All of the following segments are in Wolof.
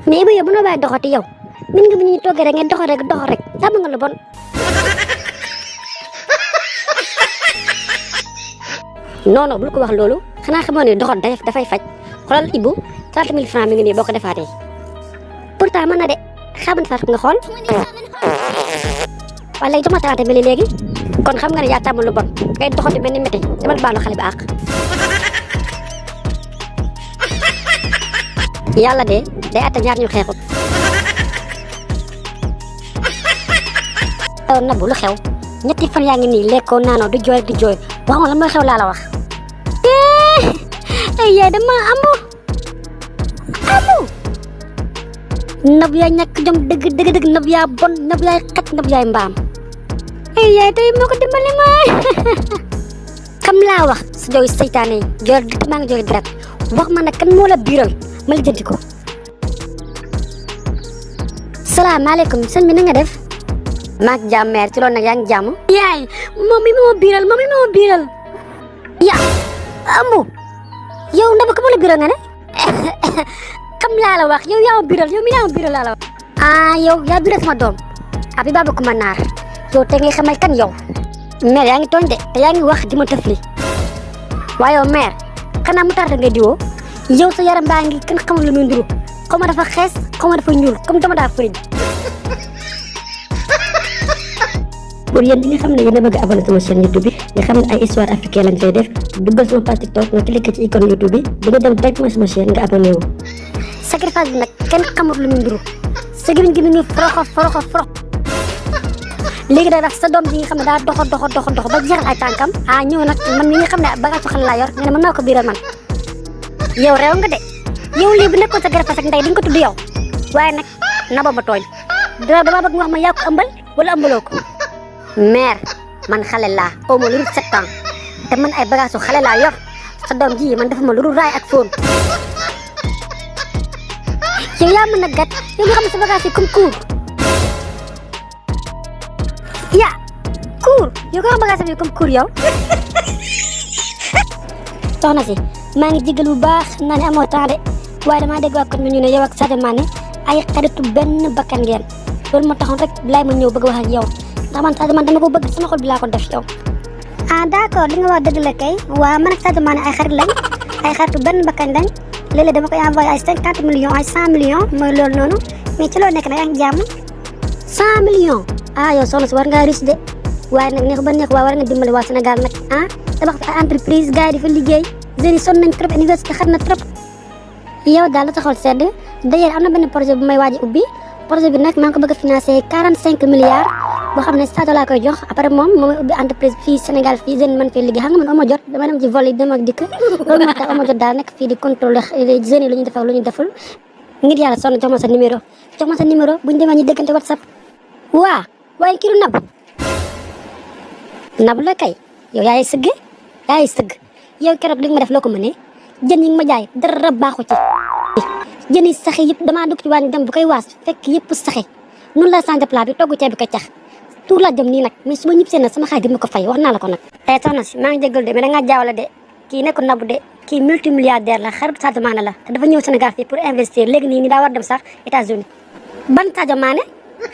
mais bu yow bu no bay doxati yow min nga bu ñuy toggee rek ngeen dox rek tam nga lu bon. non bul ko wax loolu xanaa xamoo ne doxat dafay faj xoolal Ibou 30 000 francs mi ngi nii boo ko defaatee pourtant mën na de xaaral ma nga xool waaye léegi jox ma 30 000 léegi kon xam nga ne yaa tàmm lu bon ngay doxati mel ni métti demal baalu xale bi àq. yàlla de day atta ñaar ñu xeexut. Nabou lu xew ñetti fan yaa ngi nii lekkoo naanoo du jooy wax ma lan mooy xew laa la wax. ay yaay dama amu Nabou yaay ñàkk jom dëgg Nabou yaa bon Nabou yaay xaj Nabou yaay mbaam. ay yaay tey moo ko dimbali ma xam laa wax sa jooy seytaane yi jooy maa ngi jooy deret wax ma nag kan moo la biiral ma la jëndi ko. salaamaaleykum sëñ bi na nga def. maak jàmm mère ci loolu nag yaa ngi jàmm. yaay moom mi moo biiral yaa amu yow Nabou ko moo la biiral nga ne. xam laa la wax yow yaa ma biiral laa la wax. yow yaa biiral sama doom abi baba kuma naar yow te ngay xamal kan yow. mère yaa ngi tooñ de te yaa ngi wax di ma tëfli waaye yow mère xanaa mu tarta nga diwoo yow sa yaram baa ngi kenn xamul lu muy nduru xaw ma dafa xees xaw ma dafa ñuul comme dama daa fëriñ. pour yéen ñi nga xam ne yéen a bëgg abonné sama chaîne YouTube bi nga xam ne ay histoire africaine lañ fay def duggal sama page TikTok nga cliqué ci icône YouTube bi di nga dem directement sama chaîne nga abonné wu. sacrifice bi nag kenn xamul lu muy nduru sa gimiñ gi mi ngi foroxo léegi day wax sa doom ji nga xam ne daa doxo ba jeexal ay tànkam ñëw nag man mi nga xam ne bagage xale laa yor nga ne mën naa ko biiral man yow réew nga de yow lii bu nekkoon sa garafaas ak ndey di nga ko tudd yow waaye nag Nabou ma tooñ dama bëgg nga wax ma yaa ko ëmbal wala ëmbaloo ko. mère man xale laa au moins lu dul 7 ans te man ay bagage su xale laa yor sa doom ji man dafa ma lu dul raay ak fóon. yow yaa mën a gàtt yow nga xam ne sa bagage yi comme cour yaa cour yow ko xam bagage yi comme cour yow. soxna si maa ngi jégalu bu baax xam naa ne amoo temps de waaye damaa dégg waa kon ñu ne yow ak Sadio Mané ay xaritu benn bakkan ngeen loolu moo taxoon rek bilaay ma ñëw bëgg wax ak yow ndax man Sadio Mané dama ko bëgg sama xol bi laa ko def yow. d'accord li nga wax dëgg la kay waaw man ak Sadio Mané ay xarit lañ ay xaritu benn bakkan lañ léeg-léeg dama koy envoyé ay 50 millions ay 100 millions mooy loolu noonu mais ci loolu nekk nag yaa ngi jàmm 100 millions yow soxna si war ngaa riche de waaye nag neex ba neex waa war nga dimbali waa Sénégal nag tabax fi ay entreprise gars yi di fa liggéey jeunes yi sonn nañ trop université xat na trop. yow daal la taxawal sedd d'ailleurs am na benn projet bu may waaj a ubbi projet bi nag maa ngi ko bëgg a financé 45 milliards boo xam ne Sadio laa koy jox après moom may ubbi entreprise fii Sénégal fii jeune man fii liggéey xam nga man amoo jot damay dem ci vol yi dem ak dikk loolu moo tax amoo jot daal nekk fii di contrôler jeunes yi lu ñu def ak lu ñu deful ngir yàlla sonn jox ma sa numéro bu ñu demee ñu déggante WhatsApp. waaye kii du Nabou la kay yow yaay sëgg yow keroog li nga ma def loo ko mënee jën yi nga ma jaay dara baaxu ci jën yi saxe yëpp damaa dugg ci wàññi dem bu koy waas fekk yëpp saxe noonu la changé plat bi togg ceeb bi ko cax tuur laa jëm nii nag mais su ma ñib seen nag sama xaay di ma ko fay wax naa la ko nag. soxna si maa ngi jégalu de mais da ngaa jaawale de kii nekkul Nabou de kii multimilliardaire la xaritu Sadio Mané la te dafa ñëw Sénégal fii pour investir léegi nii daa war dem sax États-Unis ban Sadio Mané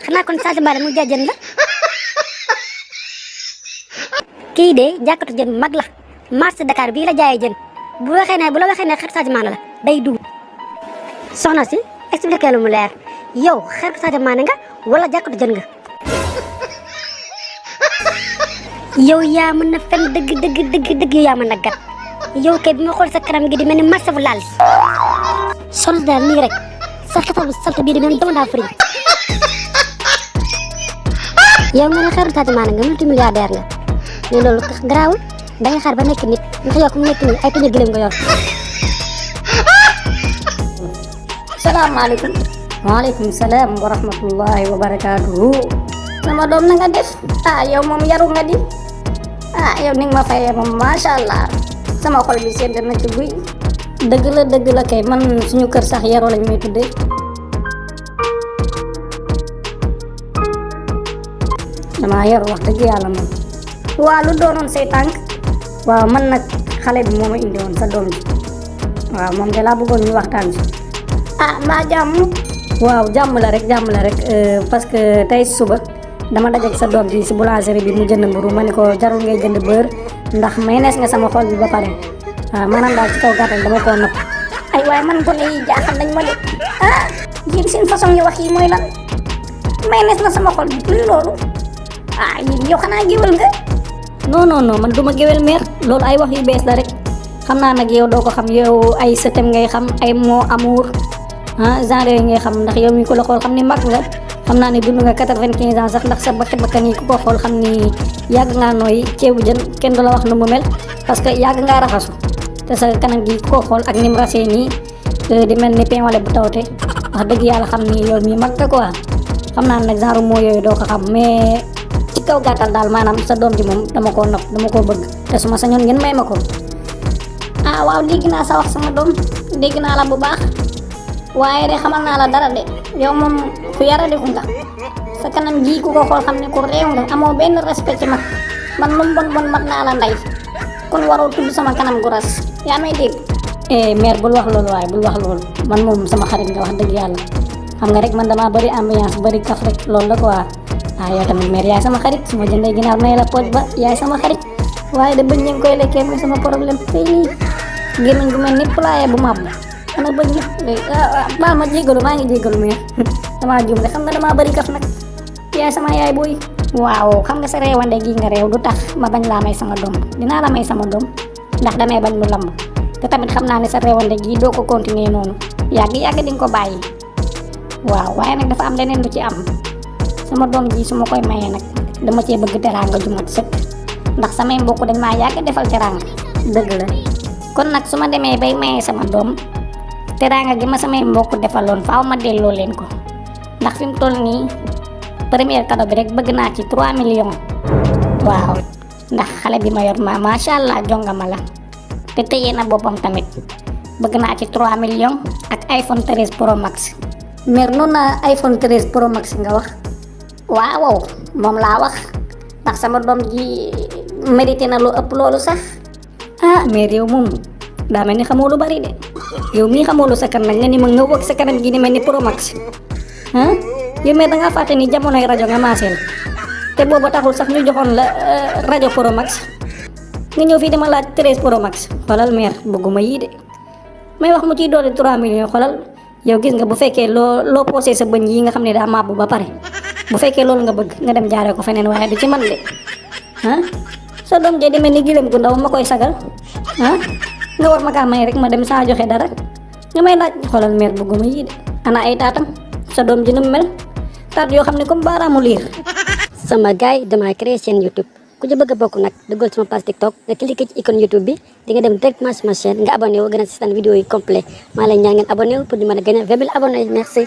xanaa kon Sadio Mané mu jaay jën la kii de jàkkatu jën bu mag la marché Dakar bii la jaayee jën bu la waxee ne xaritu Sadio Mané la day dugg. soxna si expliqué lu mu leer yow xaritu Sadio Mané nga wala jàkkatu jën nga. yow yaa mën na fen dëgg yaa mën na gat yow kay bi ma xool sa kanam gi di mel ni marché bu laal soxna si daal nii rek sa xetal bu salte bii di mel ni dama daa fëriñ. yow nga ne xaritu Sadio Mané nga multimilliardaire nga mais loolu garaawul da nga xaar ba nekk nit ndax yow ku mu nekk nii ay tuñu gëlëm nga yor. salaamaaleykum. waaleykum salaam wa rahmatullahi wa barakaatuhu. sama doom na nga def yow moom yaru nga di yow ni nga ma fayee moom macha allah sama xol bi sedd na ci guy. dëgg la kay man suñu kër sax yaroo lañ may tuddee. damaa yaru wax dëgg yàlla moom. waa lu doonoon say tànk. waaw man nag xale bi moo ma indi woon sa doom ji waaw moom de laa bëggoon ñu waxtaan si. mbaa jàmm waaw jàmm la rek parce que tey suba dama dajeeg sa doom ji si boulangerie bi mu jënd mburu ma ne ko jarul ngay jënd beurre ndax mayonnaise nga sama xol bi ba pare waaw maanaam daal ci kaw gàttal dama koo nopp. ay waaye man gone yi jaaxal nañ ma de yéen seen façon yi wax yi mooy lan mayonnaise na sama xol bi luy loolu yéen yow xanaa géwél nga. non man duma géwél meer loolu ay wax yu bees la rek xam naa nag yow doo ko xam yow ay sëtem ngay xam ay mot amour genre yooyu ngay xam ndax yow mi ko la xool xam ni mag nga xam naa ni dund nga 95 ans sax ndax sa bakkan yi ku ko xool xam ni yàgg ngaa nooy ceebu jën kenn du la wax nu mu mel parce que yàgg ngaa raxasu te sa kanam gi ku ko xool ak ni mu rasee nii di mel ni pain wala bu tawte wax dëgg yàlla xam ni yow mi mag nga quoi xam naa nag genre moo yooyu doo ko xam mais ci kaw gàttal daal maanaam sa doom ji moom dama koo nopp dama koo bëgg te su ma sañoon ngeen may ma ko. waaw dégg naa sa wax sama doom dégg naa la bu baax waaye de xamal naa la dara de yow moom ku yaradiku nga sa kanam gii ku ko xool xam ne ku réew nga amoo benn respect ci mag man lu mu bon mat naa la ndey kon waroo tudd sama kanam gu ras yaa may dégg. mère bul wax loolu waaye bul wax loolu man moom sama xarit nga wax dëgg yàlla xam nga rek man damaa bëri ambiance bëri kaf rek loolu la quoi yow tamit mère yaay sama xarit su ma jëndee ginaar may la pooj ba yaay sama xarit waaye de bëñ ñu ngi koy lekkee mooy sama problème tey gémmiñ gu mel ni poulailler bu màbb ana bëñ baal ma jégalu maa ngi jégalu mère damaa juum de xam nga damaa bëri kaf nag yaay sama yaay booy. waaw xam nga sa réewande gi nga réew du tax ma bañ laa may sama doom dinaa la may sama doom ndax damay bañ mu lamb te tamit xam naa ne sa réewande gi doo ko continuer noonu yàgg di nga ko bàyyi waaw waaye nag dafa am leneen lu ci am sama doom ji su ma koy mayee nag dama cee bëgg teraanga ju mat sëkk ndax samay mbokk dañ maa yàgg defal teraanga dëgg la kon nag su ma demee bay mayee sama doom teraanga gi ma samay mbokk defaloon faaw ma delloo leen ko ndax fi mu toll nii premier cadeau bi rek bëgg naa ci 3 millions waaw ndax xale bi ma yor macha allah jongama la te téye na boppam tamit bëgg naa ci 3 millions ak iPhone 13 Pro Max. mer noonu na iPhone 13 Pro Max nga wax waaw moom laa wax ndax sama doom ji mérité na lu ëpp loolu sax. mais yow moom daa mel ni xamoo lu bari de yow mii xamoo lu sa kan nag nga ni ma nga wëgg sa kanam gi ni mel ni Pro Max yow mais da ngaa fàtte ni jamonoy rajo nga maaseel te booba taxul sax ñu joxoon la rajo Pro Max nga ñëw fii dama laaj 13 Pro Max xoolal meer bëgguma yii de may wax mu ciy doole 3 millions xoolal yow gis nga bu fekkee loo posé sa bëñ yi nga xam ne daa màbbu ba pare bu fekkee loolu nga bëgg nga dem jaaree ko feneen waaye du ci man de sa doom jee demee ni gilem gu ndaw ma koy sagal nga war ma kaa may rek ma dem saa joxe dara nga may laaj xoolal meer bëgguma yii de ana ay taatam sa doom ji nu mel taat yoo xam ne comme baaraamu liir. sama gars yi damaa créé chaîne YouTube ku ci bëgg a bokk nag duggal sama page TikTok nga cliqué ci icône YouTube bi di nga dem directement sama chaîne nga abonné wu gën a seetaan vidéo yi complet maa lay ñaan ngeen abonné wu pour di mën a gën a 20 000 abonnés merci.